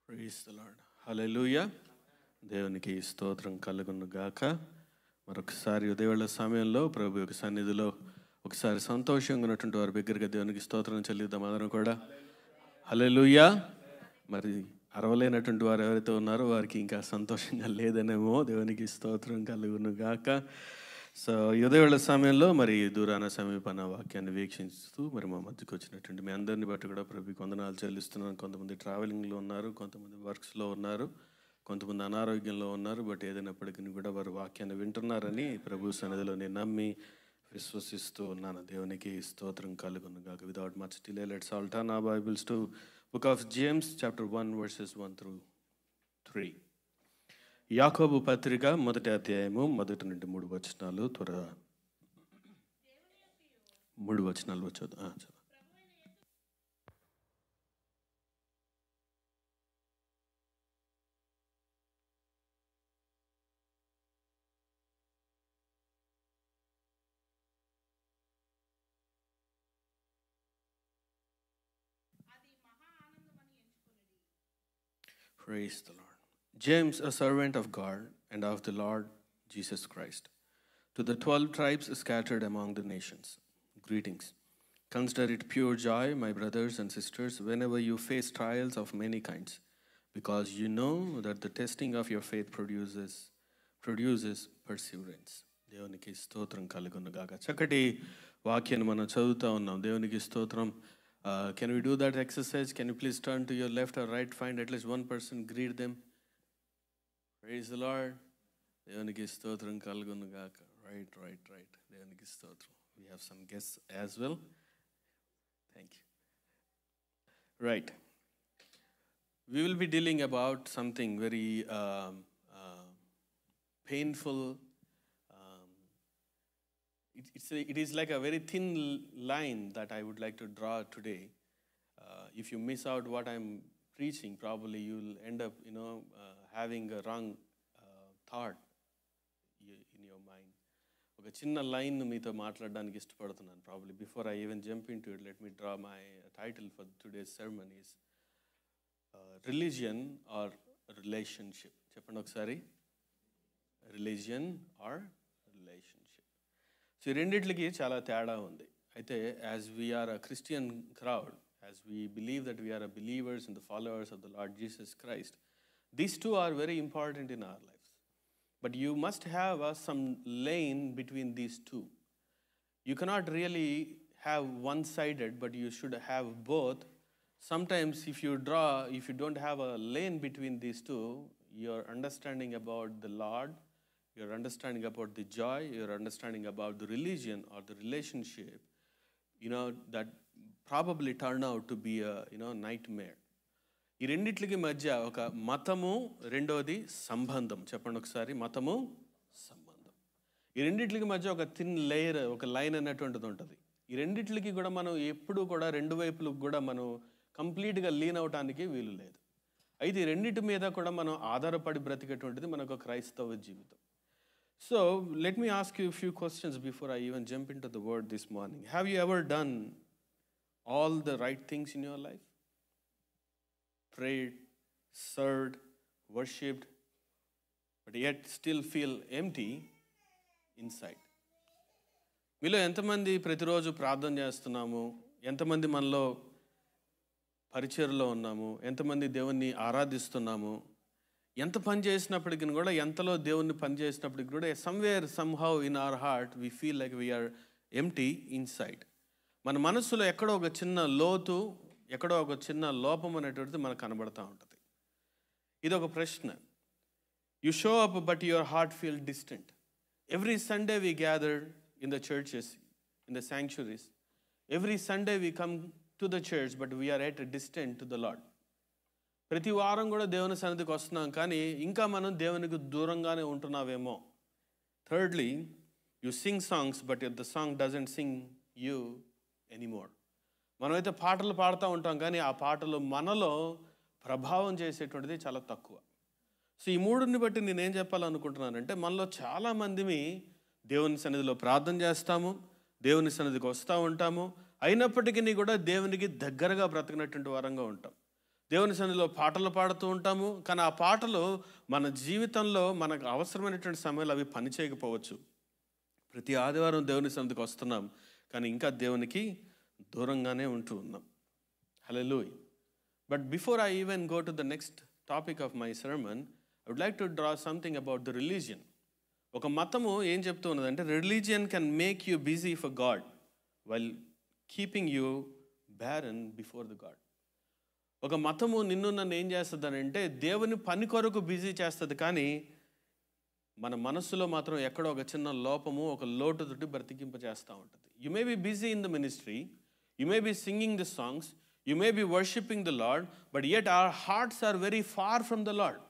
Praise the lord. హల్లెలూయా. దేవునికి స్తోత్రం కలుగును గాక. మరొకసారి ఉదయవేళ సమయంలో ప్రభు యొక్క సన్నిధిలో ఒకసారి సంతోషంగా ఉన్నటువంటి వారి దగ్గరగా దేవునికి స్తోత్రం చెల్లిద్దాం అందరం కూడా. హల్లెలూయా. మరి అరవలేనటువంటి వారు ఎవరైతే ఉన్నారో వారికి ఇంకా సంతోషంగా లేదనేమో. దేవునికి స్తోత్రం కలుగును గాక. సో ఉదయవేళ సమయంలో మరి దూరాన సమీపన వాక్యాన్ని వీక్షిస్తూ మరి మా మధ్యకు వచ్చినటువంటి మీ అందరిని బట్టి కూడా ప్రభుకి వందనాలు చెల్లిస్తున్నాను. కొంతమంది ట్రావెలింగ్లో ఉన్నారు, కొంతమంది వర్క్స్లో ఉన్నారు, కొంతమంది అనారోగ్యంలో ఉన్నారు. బట్ ఏదైనప్పటికీ కూడా వారు వాక్యాన్ని వింటున్నారని ప్రభు సన్నిధిలో నేను నమ్మి విశ్వసిస్తూ ఉన్నాను. దేవునికి స్తోత్రం కలుగును గాక. Without much delay let's all turn our Bibles to book of James chapter 1 verses 1 through 3. యాకోబు పత్రిక మొదటి అధ్యాయము మొదటి నుండి 3 వచనాలు త్వరగా 3 వచనాలు వచ్చేది. Praise the Lord. James, a servant of God and of the Lord Jesus Christ, to the 12 tribes scattered among the nations, greetings. Consider it pure joy, my brothers and sisters, whenever you face trials of many kinds, because you know that the testing of your faith produces perseverance. దేవునికి స్తోత్రం కలుగును గాక. చక్కటి వాక్యాన్ని మనం చదువుతూ ఉన్నాం. దేవునికి స్తోత్రం. Can we do that exercise? Can you please turn to your left or right? Find at least one person, greet them. Praise the Lord. దేవునికి స్తోత్రం కలుగును గాక. Right. దేవునికి స్తోత్రం. We have some guests as well. Thank you. Right. We will be dealing about something very painful. It is like a very thin line that I would like to draw today. If you miss out what I'm preaching, probably you'll end up, having a wrong thought in your mind. ఒక చిన్న line మీతో మాట్లాడడానికి ఇష్టపడుతున్నాను. Probably before I even jump into it, let me draw my title for today's sermon is religion or relationship. చెప్పండి ఒకసారి. Religion or relationship. So ఈ రెండిట్లకి చాలా తేడా ఉంది. అయితే as we are a Christian crowd, as we believe that we are a believers and the followers of the Lord Jesus Christ, these two are very important in our lifes. But you must have some lane between these two. You cannot really have one-sided, but you should have both. Sometimes if you don't have a lane between these two, your understanding about the Lord, your understanding about the joy, your understanding about the religion or the relationship, that probably turn out to be a nightmare. ఈ రెండిట్లకి మధ్య ఒక మతము, రెండోది సంబంధం. చెప్పండి ఒకసారి. మతము, సంబంధం. ఈ రెండిట్లకి మధ్య ఒక థిన్ లేయర్, ఒక లైన్ అనేటువంటిది ఉంటుంది. ఈ రెండిట్లకి కూడా మనం ఎప్పుడు కూడా రెండు వైపులకు కూడా మనం కంప్లీట్గా లీన్ అవటానికి వీలు లేదు. అయితే ఈ రెండిటి మీద కూడా మనం ఆధారపడి బ్రతికేటువంటిది మనకు క్రైస్తవ జీవితం. So, let me ask you a few questions before I even jump into the word this morning. Have you ever done all the right things in your life? Prayed, served, worshipped, but yet still feel empty inside? మీలో ఎంతమంది ప్రతిరోజు ప్రార్థన చేస్తున్నాము? ఎంతమంది మనలో పరిచర్లో ఉన్నాము? ఎంతమంది దేవుణ్ణి ఆరాధిస్తున్నాము? ఎంత పని చేసినప్పటికీ కూడా, ఎంతలో దేవుణ్ణి పని చేసినప్పటికీ కూడా somewhere somehow in our heart we feel like we are empty inside. మన మనస్సులో ఎక్కడో ఒక చిన్న లోతు, ఎక్కడో ఒక చిన్న లోపం అనేటువంటిది మనకు కనబడుతూ ఉంటుంది. ఇది ఒక ప్రశ్న. You show up but your heart feel distant. Every Sunday we gather in the churches, in the sanctuaries. Every Sunday we come to the church but we are at distant to the Lord. ప్రతి వారం కూడా దేవుని సన్నిధికి వస్తున్నాం, కానీ ఇంకా మనం దేవునికి దూరంగానే ఉంటున్నావేమో. Thirdly, you sing songs but the song doesn't sing you anymore. మనమైతే పాటలు పాడుతూ ఉంటాం, కానీ ఆ పాటలు మనలో ప్రభావం చేసేటువంటిది చాలా తక్కువ. సో ఈ మూడుని బట్టి నేనేం చెప్పాలనుకుంటున్నానంటే, మనలో చాలామందిని దేవుని సన్నిధిలో ప్రార్థన చేస్తాము, దేవుని సన్నిధికి వస్తూ ఉంటాము, అయినప్పటికీ కూడా దేవునికి దగ్గరగా బ్రతికినటువంటి వారంగా ఉంటాం. దేవుని సన్నిధిలో పాటలు పాడుతూ ఉంటాము, కానీ ఆ పాటలు మన జీవితంలో మనకు అవసరమైనటువంటి సమయంలో అవి పనిచేయకపోవచ్చు. ప్రతి ఆదివారం దేవుని సన్నిధికి వస్తున్నాం, కానీ ఇంకా దేవునికి దూరంగానే ఉంటూ ఉన్నాం. Hallelujah. But before I even go to the next topic of my sermon, I would like to draw something about the religion. ఒక మతము ఏం చెప్తూ ఉన్నదంటే, religion can make you busy for God while keeping you barren before the God. ఒక మతము నన్ను ఏం చేస్తుందనంటే, దేవుని పని కొరకు బిజీ చేస్తుంది, కానీ మన మనస్సులో మాత్రం ఎక్కడో ఒక చిన్న లోపము, ఒక లోటుతోటి బ్రతికింప చేస్తూ ఉంటుంది. You may be busy in the ministry, you may be singing the songs, you may be worshipping the Lord, but yet our hearts are very far from the Lord.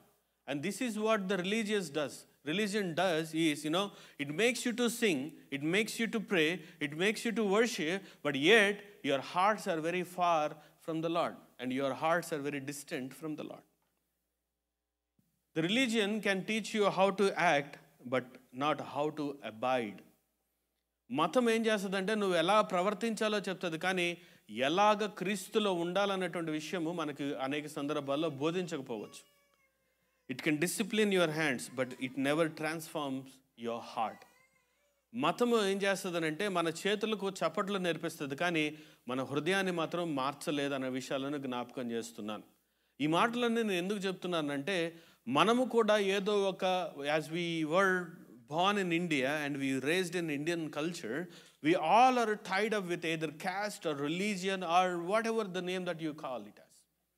And this is what the religion does is, it makes you to sing, it makes you to pray, it makes you to worship, but yet your hearts are very far from the Lord, and your hearts are very distant from the Lord. The religion can teach you how to act, but not how to abide. మతం ఏం చేస్తుందంటే, నువ్వు ఎలా ప్రవర్తించాలో చెప్తుంది, కానీ ఎలాగ క్రీస్తులో ఉండాలన్నటువంటి విషయము మనకు అనేక సందర్భాల్లో బోధించకపోవచ్చు. It can discipline your hands, but it never transforms your heart. మతము ఏం చేస్తుందనంటే, మన చేతులకు చప్పట్లు నేర్పిస్తుంది, కానీ మన హృదయాన్ని మాత్రం మార్చలేదన్న విషయాలను జ్ఞాపకం చేస్తున్నాను. ఈ మాటలన్నీ నేను ఎందుకు చెప్తున్నానంటే, మనము కూడా ఏదో ఒక, as we were born in India and we raised in Indian culture, we all are tied up with either caste or religion or whatever the name that you call it as.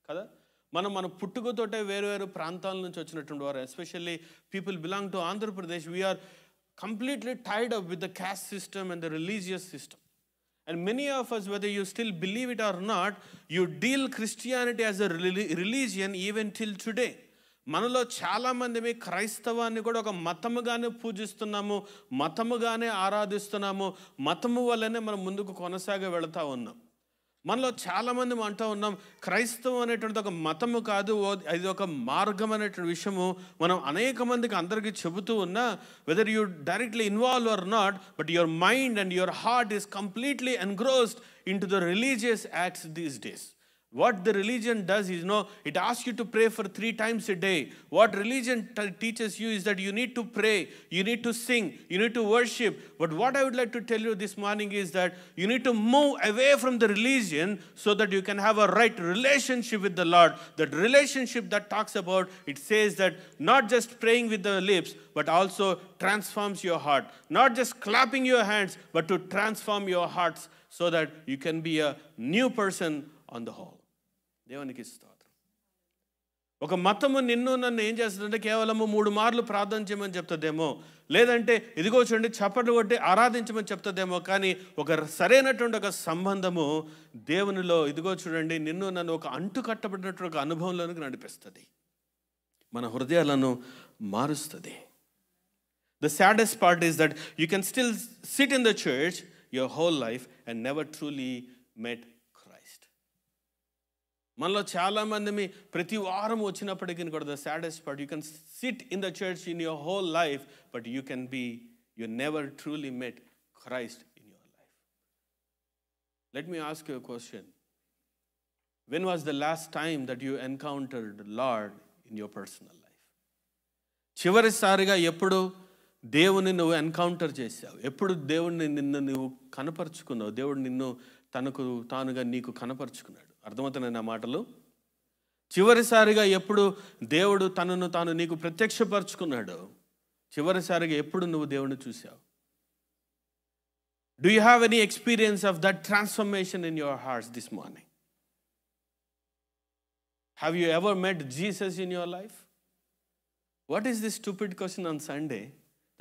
కదా, మన పుట్టుకతోటే వేరు ప్రాంతాల నుంచి వచ్చినటువంటి వారు, especially people belong to Andhra Pradesh, we are completely tied up with the caste system and the religious system. And many of us, whether you still believe it or not, you deal Christianity as a religion even till today. మనలో చాలామంది క్రైస్తవాన్ని కూడా ఒక మతముగానే పూజిస్తున్నాము, మతముగానే ఆరాధిస్తున్నాము, మతము వల్లనే మనం ముందుకు కొనసాగి వెళుతూ ఉన్నాం. మనలో చాలామంది అంటూ ఉన్నాం, క్రైస్తవం అనేటువంటిది ఒక మతము కాదు, అది ఒక మార్గం అనేటువంటి విషయము మనం అనేక మందికి అందరికీ చెబుతూ ఉన్నా, whether you directly involve or not, but your mind and your heart is completely engrossed into the religious acts these days. What the religion does is, it asks you to pray for 3 times a day. What religion teaches you is that you need to pray, you need to sing, you need to worship. But what I would like to tell you this morning is that you need to move away from the religion so that you can have a right relationship with the Lord. That relationship that talks about, it says that not just praying with the lips, but also transforms your heart. Not just clapping your hands, but to transform your hearts so that you can be a new person on the whole. దేవునికి స్తోత్రం. ఒక మతము నన్ను ఏం చేస్తుందంటే, కేవలము 3 మార్లు ప్రార్థన చేయమని చెప్తుందేమో, లేదంటే ఇదిగో చూడండి చప్పట్లు కొట్టి ఆరాధించమని చెప్తుందేమో, కానీ ఒక సరైనటువంటి ఒక సంబంధము దేవునిలో, ఇదిగో చూడండి నన్ను ఒక అంటు కట్టబడినటువంటి ఒక అనుభవంలోనికి నడిపిస్తుంది, మన హృదయాలను మారుస్తుంది. The saddest part is that you can still sit in the church your whole life and never truly met Christ. మనలో చాలామంది ప్రతి వారం వచ్చినప్పటికీ కూడా, the saddest part, you can SIT in the church in your whole life, but you never truly met Christ in your life. Let me ask you a question. When was the last time that you encountered lord in your personal life? చివరిసారిగా ఎప్పుడు దేవుని నువ్వు encounter చేసావు? ఎప్పుడు దేవుడిని నువ్వు కనపరుచుకున్నావు? దేవుడు నిన్ను తనకు తానుగా నీకు కనపరుచుకున్నాడు. అర్థమవుతున్నాయి నా మాటలు? చివరిసారిగా ఎప్పుడు దేవుడు తనను తాను నీకు ప్రత్యక్షపరుచుకున్నాడు? చివరిసారిగా ఎప్పుడు నువ్వు దేవుడిని చూసావు? Do you have any experience of that transformation in your hearts this morning? Have you ever met Jesus in your life? What is this stupid question on Sunday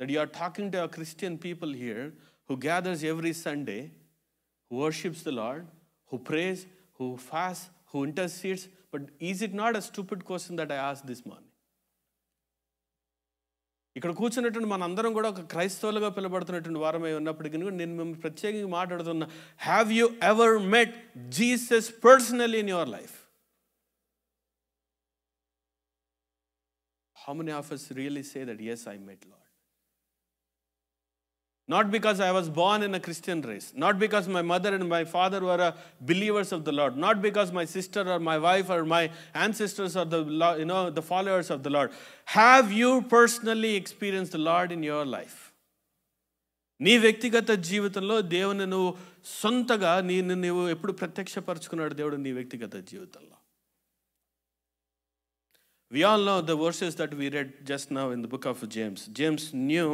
that you are talking to a Christian people here who gathers every Sunday, who worships the Lord, who prays, who fasts, who intercedes? But is it not a stupid question that I asked this morning? ఇక్కడ కూర్చున్నటువంటి మనందరం కూడా ఒక క్రైస్తవులుగా పిలువబడుతున్నటువంటి వారమై ఉన్నప్పటికీ నేను మిమ్మల్ని ప్రత్యేకంగా మాట్లాడుతున్నా, have you ever met Jesus personally in your life? How many of us really say that, yes, I met Lord? Not because I was born in a Christian race. Not because my mother and my father were believers of the Lord. Not because my sister or my wife or my ancestors are the followers of the Lord. Have you personally experienced the Lord in your life? నీ వ్యక్తిగత జీవితంలో దేవుని నువ్వు సొంతగా నీవు ఎప్పుడు ప్రత్యక్షపరచుకున్నాడు దేవుడు నీ వ్యక్తిగత జీవితంలో? We all know the verses that we read just now in the book of James. James knew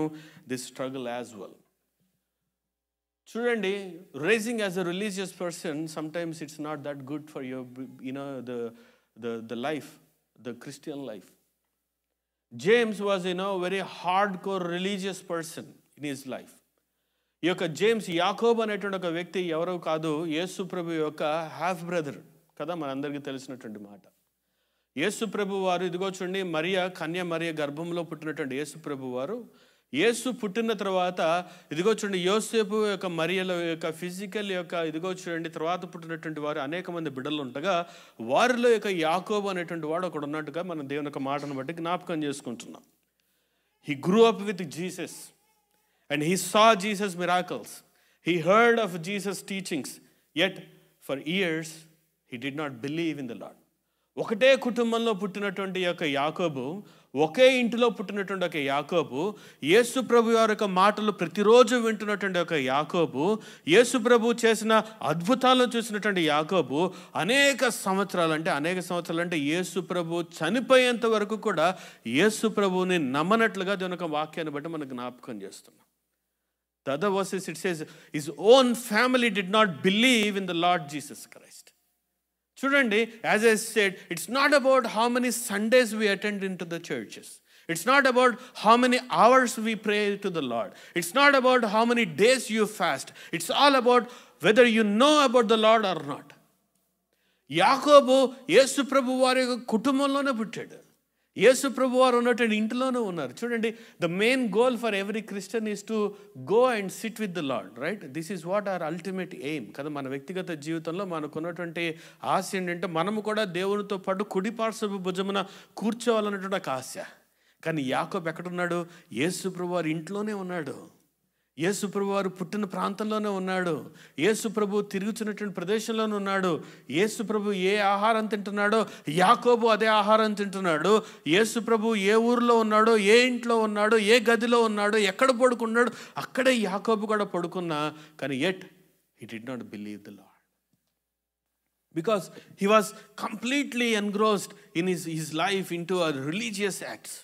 this struggle as well. చూడండి, raising as a religious person, sometimes it's not that good for your, the life, the Christian life. James was, very hardcore religious person in his life. ఈ యొక్క James, యాకోబు అనేటువంటి ఒక వ్యక్తి ఎవరో కాదు, యేసు ప్రభు యొక్క హాఫ్ బ్రదర్ కదా, మనందరికీ తెలిసినటువంటి మాట. యేసు ప్రభు వారు, ఇదిగో చూడండి, కన్య మరియ గర్భంలో పుట్టినటువంటి యేసు ప్రభు వారు, యేసు పుట్టిన తర్వాత ఇదిగో చూడండి, యోసేపు యొక్క మరియల యొక్క ఫిజికల్ యొక్క ఇదిగో చూడండి తర్వాత పుట్టినటువంటి వారు అనేక మంది బిడ్డలు ఉండగా వారిలో యొక్క యాకోబు అనేటువంటి వాడు ఒకడు ఉన్నట్టుగా మనం దేవుని యొక్క మాటను బట్టి జ్ఞాపకం చేసుకుంటున్నాం. He grew up with Jesus and he saw Jesus' miracles. He heard of Jesus' teachings. Yet for years he did not believe in the Lord. ఒకటే కుటుంబంలో పుట్టినటువంటి యొక్క యాకోబు, ఒకే ఇంటిలో పుట్టినటువంటి ఒక యాకోబు, యేసు ప్రభు వారి యొక్క మాటలు ప్రతిరోజు వింటున్నటువంటి ఒక యాకోబు, యేసు ప్రభు చేసిన అద్భుతాలను చూసినటువంటి యాకోబు అనేక సంవత్సరాలు అంటే యేసు ప్రభు చనిపోయేంత వరకు కూడా యేసు ప్రభువుని నమ్మనట్లుగా దేవుని యొక్క వాక్యాన్ని బట్టి మనకు జ్ఞాపకం చేస్తున్నాం. The other verses it says, his own family did not believe in the Lord Jesus Christ. చూడండి, as I said, it's not about how many Sundays we attend into the churches. It's not about how many hours we pray to the Lord. It's not about how many days you fast. It's all about whether you know about the Lord or not. యాకోబు యేసు ప్రభు వారి కుటుంబంలోనే పుట్టాడు. యేసు ప్రభు వారు ఉన్నటువంటి ఇంటిలోనే ఉన్నారు. చూడండి, the main goal for every Christian is to go and SIT with the lord, right? This is what hour ultimate aim కదా. మన వ్యక్తిగత జీవితంలో మనకున్నటువంటి ఆశ ఏంటంటే మనము కూడా దేవునితో పాటు కుడి పార్శ్వ భుజమున కూర్చోవాలన్నటువంటి ఒక ఆశ. కానీ యాకోబు ఎక్కడున్నాడు? యేసు ప్రభు వారి ఇంట్లోనే ఉన్నాడు. యేసు ప్రభు వారు పుట్టిన ప్రాంతంలోనే ఉన్నాడు. యేసు ప్రభు తిరుగుతున్నటువంటి ప్రదేశంలోనే ఉన్నాడు. యేసు ప్రభు ఏ ఆహారం తింటున్నాడో యాకోబు అదే ఆహారం తింటున్నాడు. యేసు ప్రభు ఏ ఊరిలో ఉన్నాడో, ఏ ఇంట్లో ఉన్నాడో, ఏ గదిలో ఉన్నాడో, ఎక్కడ పడుకున్నాడో అక్కడే యాకోబు కూడా పడుకున్నా. కానీ yet he did not believe the Lord because he was completely engrossed in his life into a religious acts.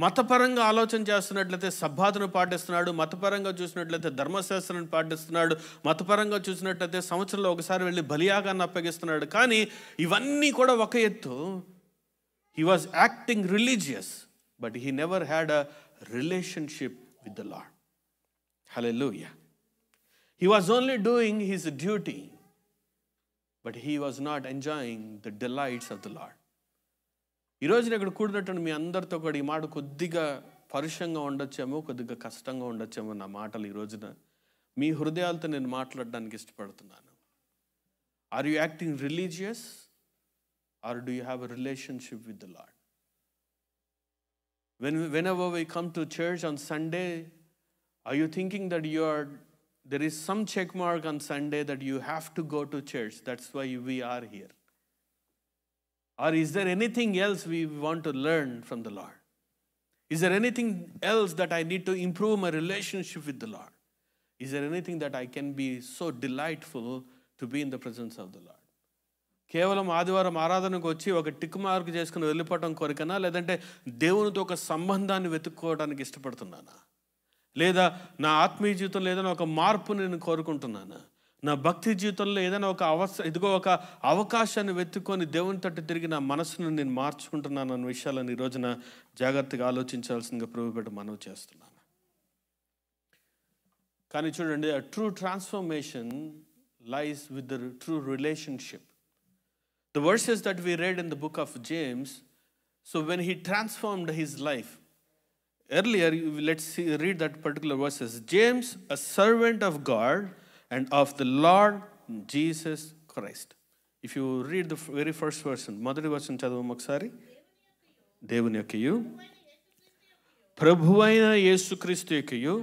మతపరంగా ఆలోచన చేస్తున్నట్లయితే సబ్బాతును పాటిస్తున్నాడు, మతపరంగా చూసినట్లయితే ధర్మశాస్త్రాన్ని పాటిస్తున్నాడు, మతపరంగా చూసినట్లయితే సంవత్సరంలో ఒకసారి వెళ్ళి బలియాగాన్ని అప్పగిస్తున్నాడు. కానీ ఇవన్నీ కూడా ఒక ఎత్తు. He was acting religious but he never had a relationship with the Lord. Hallelujah. He was only doing his duty but he was not enjoying the delights of the lord. ఈరోజు నేను ఇక్కడ కూడినటువంటి మీ అందరితో కూడా ఈ మాట కొద్దిగా పరుషంగా ఉండొచ్చేమో, కొద్దిగా కష్టంగా ఉండొచ్చేమో నా మాటలు ఈ రోజున మీ హృదయాలతో నేను మాట్లాడడానికి ఇష్టపడుతున్నాను. Are you acting religious or do you have a relationship with the Lord? Whenever we come to church on Sunday, are you thinking that there is some check mark on Sunday that you have to go to church, that's why we are here? Or is there anything else we want to learn from the Lord? Is there anything else that I need to improve my relationship with the Lord? Is there anything that I can be so delightful to be in the presence of the Lord? కేవలం ఆదివారం ఆరాధనకు వచ్చి ఒక tick mark చేసుకుని వెళ్ళిపోవటం కోరికనా, లేదంటే దేవునితో ఒక సంబంధాన్ని వెతుక్కోవడానికి ఇష్టపడుతున్నానా, లేదా నా ఆత్మీయ జీవితంలో ఏదైనా ఒక మార్పు నేను కోరుకుంటున్నానా, నా భక్తి జీవితంలో ఏదైనా ఒక ఒక అవకాశాన్ని వెతుక్కొని దేవుని తట్టు తిరిగి నా మనసును నేను మార్చుకుంటున్నాను అన్న విషయాలను ఈ రోజున జాగ్రత్తగా ఆలోచించాల్సిందిగా ప్రభు బిడ్డ మనవి చేస్తున్నాను. కానీ చూడండి, a true transformation lies with the true relationship. The verses that we read in the book of James, so when he transformed his life, earlier, let's read that particular verses. James, a servant of God and of the Lord Jesus Christ. If you read the very first verse, మొదటి వచనం చదవము ఒకసారి. దేవుని యొక్కయు ప్రభువైన యేసుక్రీస్తు యొక్కయు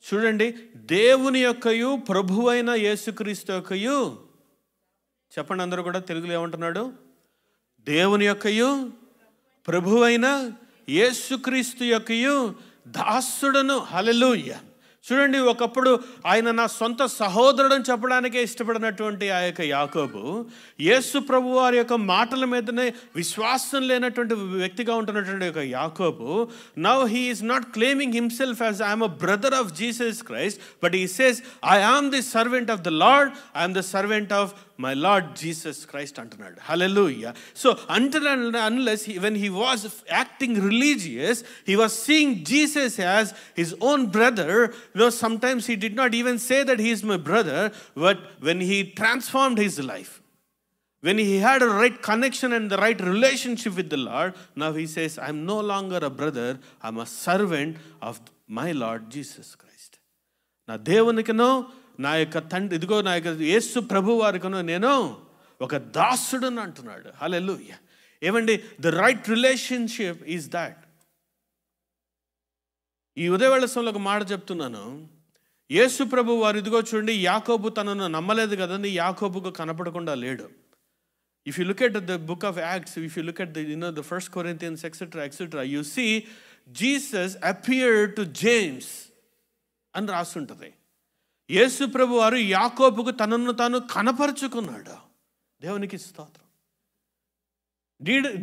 చూడండి, దేవుని యొక్కయు ప్రభువైన యేసుక్రీస్తు యొక్కయు, చెప్పండి అందరూ కూడా తెలుగులో ఏమంటున్నాడు? దేవుని యొక్కయు ప్రభువైన యేసుక్రీస్తు యొక్కయు దాసుడను. హల్లెలూయా. చూడండి, ఒకప్పుడు ఆయన నా సొంత సహోదరుడని చెప్పడానికే ఇష్టపడినటువంటి ఆ యొక్క యాకోబు, యేసు ప్రభు వారి యొక్క మాటల మీదనే విశ్వాసం లేనటువంటి వ్యక్తిగా ఉంటున్నటువంటి యొక్క యాకోబు, now he is not claiming himself as I'm a brother of Jesus Christ, but he says I am the servant of the Lord, I'm the servant of my Lord Jesus Christ అంటున్నాడు. Hallelujah. So until and unless when he was acting religious, he was seeing Jesus as his own brother. Sometimes he did not even say that he is my brother, but when he transformed his life, when he had a right connection and the right relationship with the Lord, now he says, I'm no longer a brother, I'm a servant of my Lord Jesus Christ. నా దేవునికినో నా యొక్క తండ్రి, ఇదిగో నా యొక్క యేసు ప్రభు వారికనో నేను ఒక దాసుడని అంటున్నాడు. హల్లెలూయా. ఏమండి, the right relationship is that. ఈ ఉదయవేళ సమయంలో ఒక మాట చెప్తున్నాను. యేసు ప్రభు వారు ఇదిగో చూడండి, యాకోబు తనను నమ్మలేదు కదండి, యాకోబుకు కనపడకుండా లేడు. If you look at the book of Acts, if you look at the 1 Corinthians, etc., you see Jesus appeared to James అని రాస్తుంటుంది. యేసు ప్రభు వారు యాకోబుకు తనను తాను కనపరుచుకున్నాడు. దేవునికి స్తోత్రం.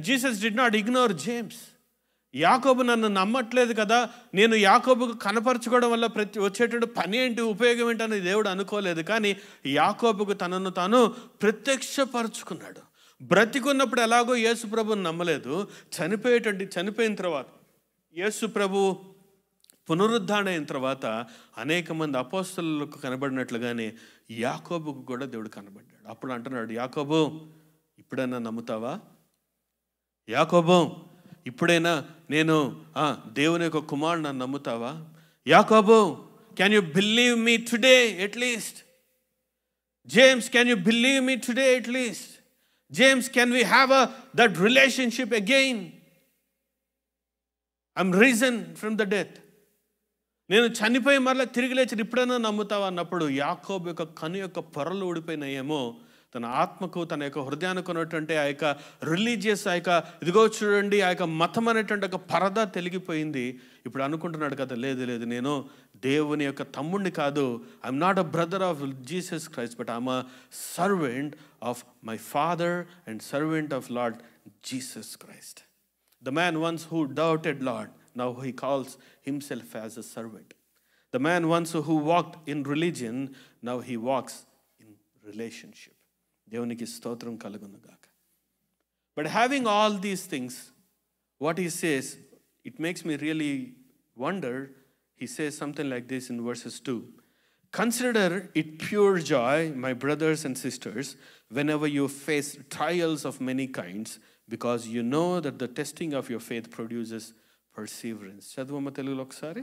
Jesus did not ignore James. యాకోబు నన్ను నమ్మట్లేదు కదా, నేను యాకోబుకు కనపరచుకోవడం వల్ల వచ్చేటువంటి పని ఏంటి, ఉపయోగం ఏంటని దేవుడు అనుకోలేదు. కానీ యాకోబుకు తనను తాను ప్రత్యక్షపరుచుకున్నాడు. బ్రతికున్నప్పుడు ఎలాగో యేసు ప్రభుని నమ్మలేదు, చనిపోయిన తర్వాత యేసు ప్రభు పునరుద్ధారణ అయిన తర్వాత అనేక మంది అపోస్తలులకు కనబడినట్లుగానే యాకోబుకు కూడా దేవుడు కనబడ్డాడు. అప్పుడు అంటున్నాడు, యాకోబు ఇప్పుడైనా నమ్ముతావా? యాకోబు ఇప్పుడైనా నేను దేవుని యొక్క కుమారుడు నన్ను నమ్ముతావా? యాకోబు, can you believe me today at least? James, can you believe me today at least? James, can we have that relationship again? I'm reason from the death. నేను చనిపోయి మరలా తిరిగి లేచి ఇప్పుడైనా నమ్ముతావా అన్నప్పుడు యాకోబు యొక్క కను యొక్క పొరలు ఊడిపోయినాయేమో, తన ఆత్మకు తన యొక్క హృదయానికి ఉన్నటువంటి ఆ యొక్క రిలీజియస్ ఆ యొక్క ఇదిగో చూడండి ఆ యొక్క మతం అనేటువంటి ఒక పరద తెలిగిపోయింది. ఇప్పుడు అనుకుంటున్నాడు కదా, లేదు నేను దేవుని యొక్క తమ్ముడిని కాదు, I'm not a brother of Jesus Christ, but I'm a servant of my father and servant of lord Jesus Christ. The man once who doubted Lord, now he calls himself as a servant. The man once who walked in religion, now he walks in relationship. దేవునికి స్తోత్రం కలుగును గాక. But having all these things, what he says, it makes me really wonder. He says something like this in verses 2. Consider it pure joy, my brothers and sisters, whenever you face trials of many kinds, because you know that the testing of your faith produces perseverance. చదువమ్మ తెలుగులో ఒకసారి.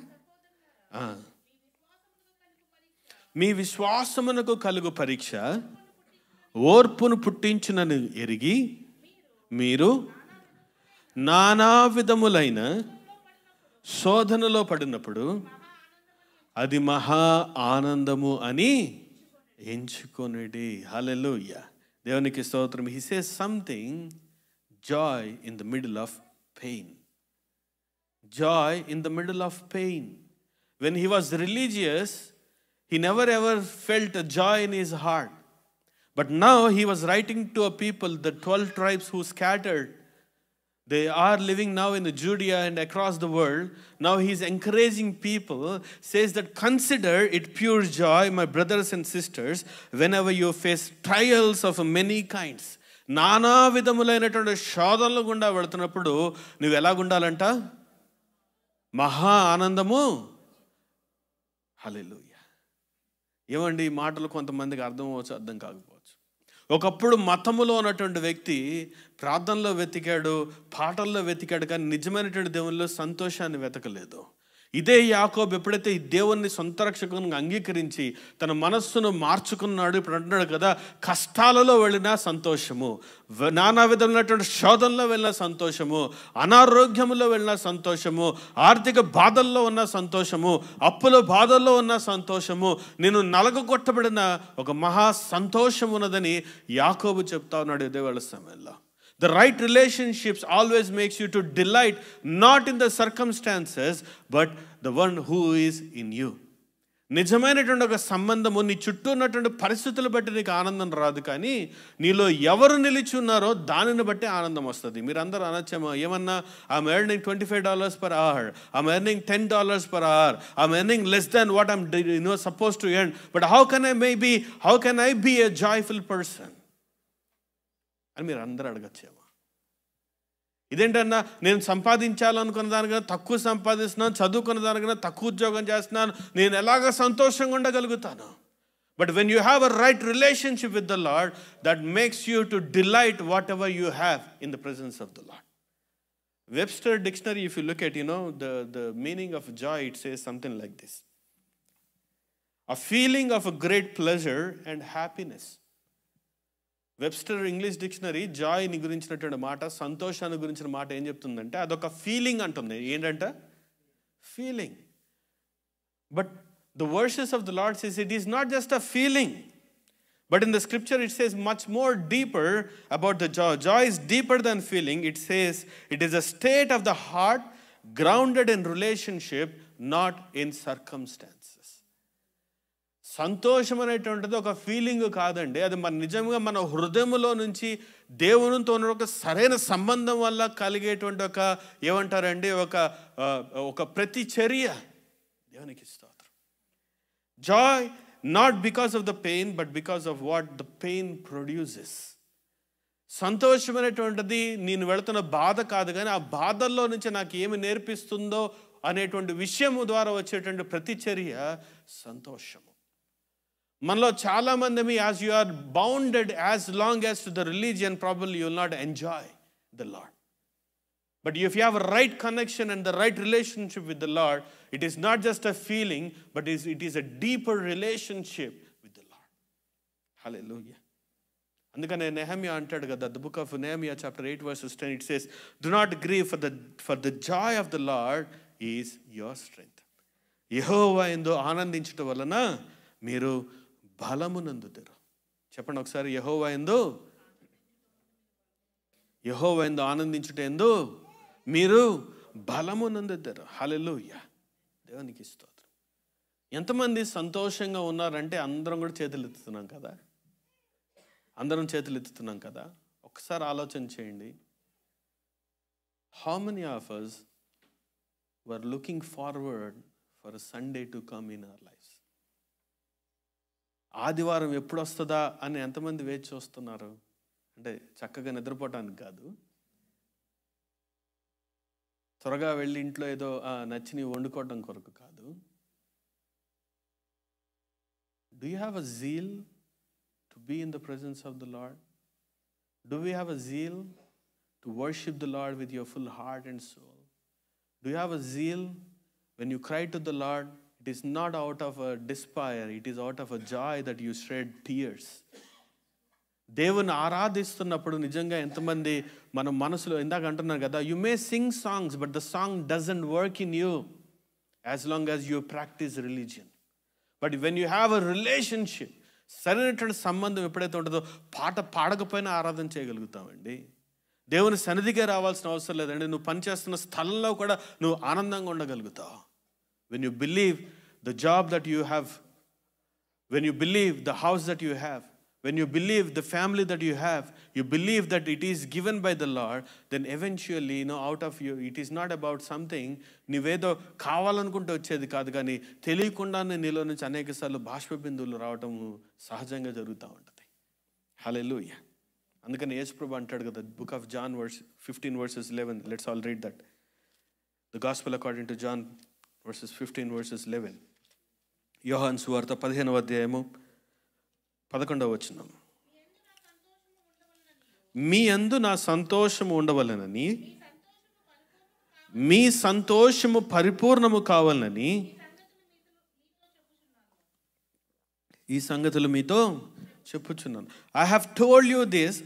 మీ విశ్వాసమునకు కలుగు పరీక్ష ఓర్పును పుట్టించునని ఎరిగి మీరు నానా విధములైన శోధనలో పడినప్పుడు అది మహా ఆనందము అని ఎంచుకొనుడి. హల్లెలూయా. దేవునికి స్తోత్రం. He says something, joy in the middle of pain. Joy in the middle of pain. When he was religious, he never ever felt a joy in his heart. But now he was writing to a people, the 12 tribes who scattered. They are living now in Judea and across the world. Now he is encouraging people, says that consider it pure joy, my brothers and sisters, whenever you face trials of many kinds. నానా విధములైనటువంటి శోధనలు గుండా వెళుతున్నప్పుడు నువ్వు ఎలాగుండాలంట? మహా ఆనందము. హల్లెలూయా. ఏమండి, ఈ మాటలు కొంతమందికి అర్థం అవ్వచ్చు, అర్థం కాకపోవచ్చు. ఒకప్పుడు మతములో ఉన్నటువంటి వ్యక్తి ప్రార్థనలో వెతికాడు, పాటల్లో వెతికాడు, కానీ నిజమైనటువంటి దేవునిలో సంతోషాన్ని వెతకలేదు. ఇదే యాకోబు ఎప్పుడైతే ఈ దేవుణ్ణి సొంత రక్షకునిగా అంగీకరించి తన మనస్సును మార్చుకున్నాడు, ఇప్పుడు అంటున్నాడు కదా, కష్టాలలో వెళ్ళినా సంతోషము, నానా విధమైనటువంటి శోధనలో వెళ్ళిన సంతోషము, అనారోగ్యంలో వెళ్ళిన సంతోషము, ఆర్థిక బాధల్లో ఉన్న సంతోషము, అప్పుల బాధల్లో ఉన్న సంతోషము, నేను నలగొట్టబడిన ఒక మహా సంతోషం ఉన్నదని యాకోబు చెప్తా ఉన్నాడు ఇదే వేళ సమయంలో. The right relationships always makes you to delight not in the circumstances but the one who is in you. నిజమైనటువంటి ఒక సంబంధము నీ చుట్టూ ఉన్నటువంటి పరిస్థితులు బట్టి నీకు ఆనందం రాదు, కానీ నీలో ఎవరు నిలిచి ఉన్నారో దానిని బట్టి ఆనందం వస్తుంది. మీరు అందరూ అనొచ్చేమో ఏమన్నా, I'm earning $25 per hour, I'm earning $10 per hour, I'm earning less than what I'm supposed to earn, but how can I be a joyful person అని మీరు అందరూ అడగచ్చేమో. ఇదేంటన్నా, నేను సంపాదించాలనుకున్న దానికన్నా తక్కువ సంపాదిస్తున్నాను, చదువుకున్న దానికన్నా తక్కువ ఉద్యోగం చేస్తున్నాను, నేను ఎలాగ సంతోషంగా ఉండగలుగుతాను? But when you have a right relationship with the Lord, that makes you to delight whatever you have in the presence of the Lord. Webster dictionary, if you look at, the meaning of joy, it says something like this: a feeling of a great pleasure and happiness. Webster English dictionary జాయ్ని గురించినటువంటి మాట, సంతోషాన్ని గురించిన మాట ఏం చెప్తుందంటే అదొక feeling అంటుంది. ఏంటంట? Feeling. But the verses of the Lord says it is not just a feeling, but in the scripture it says much more deeper about the joy. Joy is deeper than feeling. It says it is a state of the heart grounded in relationship, not in circumstances. సంతోషం అనేటువంటిది ఒక feeling కాదండి, అది నిజంగా మన హృదయంలో నుంచి దేవునితో ఉన్న ఒక సరైన సంబంధం వల్ల కలిగేటువంటి ఒక ఏమంటారండి, ఒక ప్రతిచర్య. దేవునికి స్తోత్రం. Joy not because of the pain, but because of what the pain produces. సంతోషం అనేటువంటిది నేను వెళుతున్న బాధ కాదు, కానీ ఆ బాధల్లో నుంచి నాకు ఏమి నేర్పిస్తుందో అనేటువంటి విషయము ద్వారా వచ్చేటువంటి ప్రతిచర్య సంతోషము. మనలో చాలామంది, as you are bounded as long as to the religion, probably you will not enjoy the Lord. But if you have a right connection and the right relationship with the Lord, it is not just a feeling, but it is a deeper relationship with the Lord. Hallelujah. అందుకనే Nehemiah అంటాడు కదా, the book of Nehemiah chapter 8 verses 10, it says, do not grieve, for the joy of the Lord is your strength. యెహోవా యందు ఆనందించుట వలన మీరు బలమునందుతారు. చెప్పండి ఒకసారి, యెహోవా యందు ఆనందించుట యందు మీరు బలమునందుతారు. హల్లెలూయా. దేవునికి స్తోత్రం. ఎంతమంది సంతోషంగా ఉన్నారంటే అందరం కూడా చేతులు ఎత్తుతున్నాం కదా, అందరం చేతులు ఎత్తుతున్నాం కదా. ఒకసారి ఆలోచన చేయండి, how many of us were looking forward for a Sunday to come in our lives? ఆదివారం ఎప్పుడు వస్తుందా అని ఎంతమంది వేచి చూస్తున్నారు? అంటే చక్కగా నిద్రపోవటానికి కాదు, త్వరగా వెళ్ళి ఇంట్లో ఏదో నచ్చిని వండుకోవడం కొరకు కాదు. Do you have a zeal to be in the presence of the Lord? Do we have a zeal to worship the Lord with your full heart and soul? Do you have a zeal when you cry to the Lord? It is not out of a despair, it is out of a joy that you shed tears. దేవుని ఆరాధిస్తున్నప్పుడు నిజంగా ఎంతమంది మన మనసులో, ఇందాక అంటున్నాను కదా, you may Singh songs but the song doesn't work in you as long as you practice religion. But when you have a relationship, సరైనటువంటి సంబంధం ఎప్పుడైతే ఉంటుందో, పాట పాడకపోయినా ఆరాధన చేయగలుగుతామండి. దేవుని సన్నిధికే రావాల్సిన అవసరం లేదండి. నువ్వు పనిచేస్తున్న స్థలంలో కూడా నువ్వు ఆనందంగా ఉండగలుగుతావు. When you believe the job that you have, when you believe the house that you have, when you believe the family that you have, you believe that it is given by the Lord, then eventually, out of you, it is not about something నీవేదో కావాలనుకుంటే వచ్చేది కాదు, కానీ తెలియకుండానే నీలో నుంచి అనేక సార్లు బాష్ప బిందువులు రావటం సహజంగా జరుగుతూ ఉంటుంది. హల్లెలూయా. అందుకని యేసుప్రభు అంటాడు కదా, book of John 15 verses 11, let's all read that. The gospel according to John 15 verses 11. యోహాను సువార్త 15వ అధ్యాయము 11వ వచనం. మీ యందు నా సంతోషము ఉండవలెనని మీ సంతోషము పరిపూర్ణము కావాలని ఈ సంగతులు మీతో చెప్పుచున్నాను. I have told you this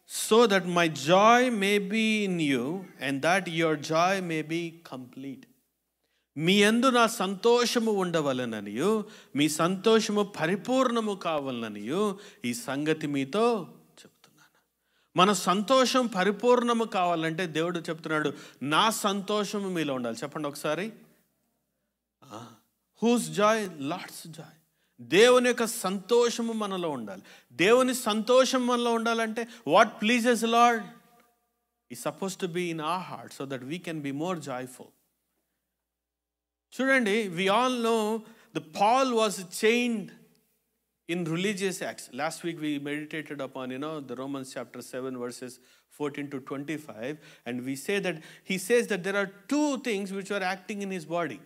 so that my joy may be in you and that your joy may be complete. మీ యందు నా సంతోషము ఉండవలననియు మీ సంతోషము పరిపూర్ణము కావాలనియు ఈ సంగతి మీతో చెప్తున్నాను. మన సంతోషం పరిపూర్ణము కావాలంటే దేవుడు చెప్తున్నాడు, నా సంతోషము మీలో ఉండాలి. చెప్పండి ఒకసారి. Whose joy? Lord's joy. దేవుని యొక్క సంతోషము మనలో ఉండాలి. దేవుని సంతోషం మనలో ఉండాలంటే what pleases Lord is suppose to be in our heart so that we can be more joyful. చూడండి, we all know the Paul was chained in religious acts. Last week we meditated upon, the Romans chapter 7 verses 14 to 25, and we say that he says that there are two things which are acting in his body.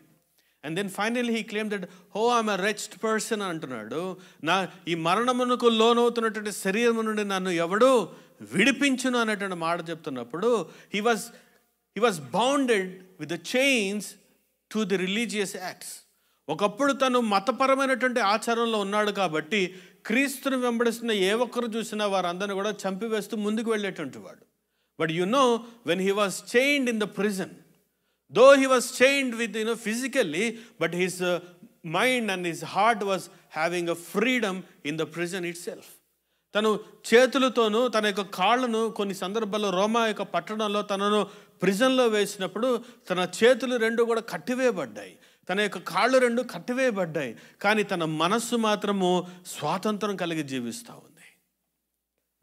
And then finally he claimed that, oh, I'm a wretched person అంటున్నాడు. నా ఈ మరణమునకు లోనవుతున్నటువంటి శరీరము నుండి నన్ను ఎవడు విడిపించును అనేటువంటి మాట చెప్తున్నప్పుడు he was bounded with the chains to the religious acts. ఒకప్పుడు తను మతపరమైనటువంటి ఆచారంలో ఉన్నాడు కాబట్టి క్రీస్తుని వెంబడిస్తున్న ఏ ఒక్కరు చూసినా వారందరినీ కూడా చంపివేస్తూ ముందుకు వెళ్ళేటువంటి వాడు. But when he was chained in the prison, though he was chained with physically, but his mind and his heart was having a freedom in the prison it self. తను చేతులతోనూ తన యొక్క కాళ్ళను కొన్ని సందర్భాల్లో రోమా యొక్క పట్టణంలో తనను ప్రిజన్లో వేసినప్పుడు తన చేతులు రెండు కూడా కట్టివేయబడ్డాయి, తన యొక్క కాళ్ళు రెండు కట్టివేయబడ్డాయి. కానీ తన మనస్సు మాత్రము స్వాతంత్రం కలిగి జీవిస్తూ ఉంది.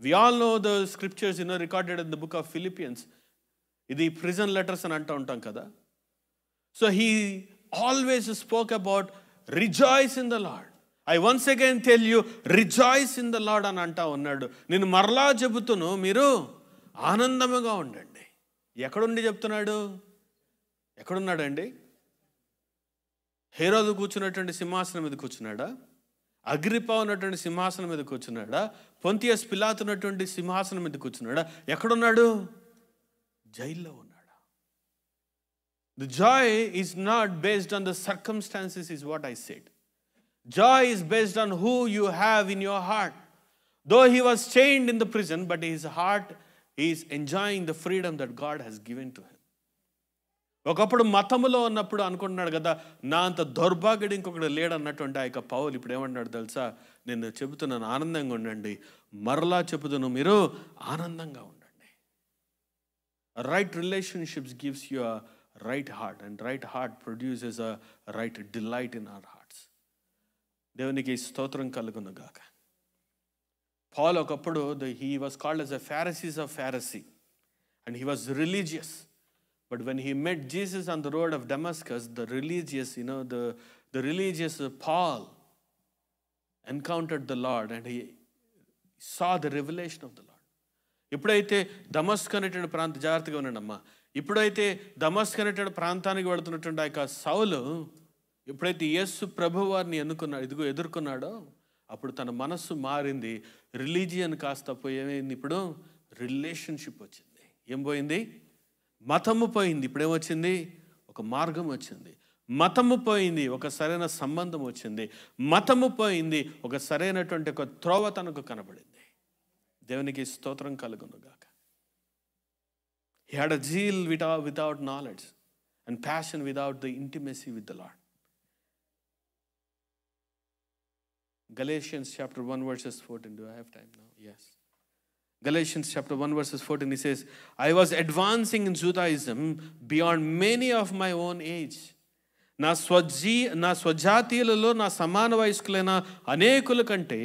We all know the scriptures recorded in the book of Philippians. ఇది ప్రిజన్ లెటర్స్ అని అంటూ ఉంటాం కదా. So he always spoke about rejoice in the Lord. I once again tell you rejoice in the Lord అని అంటా ఉన్నాడు. నేను మరలా చెబుతును, మీరు ఆనందముగా ఉండండి. ఎక్కడుండి చెప్తున్నాడు? ఎక్కడున్నాడండి? హేరోదు కూర్చున్నటువంటి సింహాసనం మీద కూర్చున్నాడా? అగ్రిప్ప ఉన్నటువంటి సింహాసనం మీద కూర్చున్నాడా? పొంతియస్ పిలాతు ఉన్నటువంటి సింహాసనం మీద కూర్చున్నాడా? ఎక్కడున్నాడు? జైల్లో ఉన్నాడా? The Joy is not based on the circumstances is what I said. Joy is based on who you have in your heart. Though he was chained in the prison, but his heart is enjoying the freedom that God has given to him. ఒకప్పుడు మతములో ఉన్నప్పుడు అనుకుంటున్నాడు కదా, నా అంత దౌర్భాగ్యుడు ఇంకొకటి లేడన్నటువంటి ఆ యొక్క పౌలు ఇప్పుడు ఏమంటున్నాడు తెలుసా? నేను చెబుతున్నాను, ఆనందంగా ఉండండి. మరలా చెబుతున్నాను, మీరు ఆనందంగా ఉండండి. Right relationships gives you a right heart, and right heart produces a right delight in our hearts. దేవునికి స్తోత్రం కలుగును గాక. పాల్ ఒకప్పుడు he was called as a Pharisees of Pharisee, and he was religious. But when he met Jesus on the road of Damascus, the religious, the religious Paul encountered the Lord and he saw the revelation of the Lord. ఎప్పుడైతే దమస్కు అనేటువంటి ప్రాంతం, జాగ్రత్తగా ఉన్నాడమ్మా, ఎప్పుడైతే దమస్కు అనేటువంటి ప్రాంతానికి వెళుతున్నటువంటి ఆ యొక్క సౌలు ఎప్పుడైతే యేసు ప్రభు వారిని ఎదుర్కొన్నాడో అప్పుడు తన మనస్సు మారింది. రిలీజియన్ కాస్త పోయి ఏమైంది? ఇప్పుడు రిలేషన్షిప్ వచ్చింది. ఏం పోయింది? మతము పోయింది. ఇప్పుడు ఏమొచ్చింది? ఒక మార్గం వచ్చింది. మతము పోయింది, ఒక సరైన సంబంధం వచ్చింది. మతము పోయింది, ఒక సరైనటువంటి ఒక త్రోవ తనకు కనబడింది. దేవునికి స్తోత్రం కలుగును గాక. He had a zeal without knowledge and passion without the intimacy with the Lord. Galatians chapter 1 verses 14. Do I have time now? Yes. Galatians chapter 1 verses 14, he says, I was advancing in Judaism beyond many of my own age. నా స్వజాతీయులలో నా సమాన వయస్కులైన అనేకుల కంటే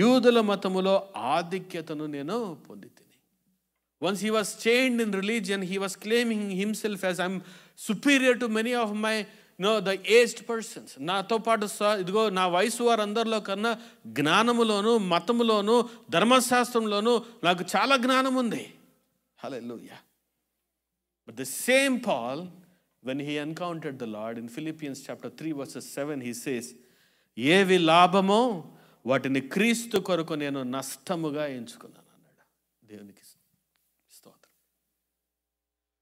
యూదుల మతములో ఆధిక్యతను నేను పొందితిని. Once he was chained in religion, he was claiming himself as I'm superior to many of my the aged persons. నాతో పాటు ఇదిగో నా వయసు వారందరిలో కన్నా జ్ఞానములోను మతములోను ధర్మశాస్త్రంలోను నాకు చాలా జ్ఞానం ఉంది. హల్లెలూయా. But the same Paul, when he encountered the Lord in Philippians chapter 3 verses 7, he says, ఏవి లాభమో వాటిని క్రీస్తు కొరకు నేను నష్టముగా ఎంచుకున్నాను అన్నాడు. దేవునికి స్తోత్రం.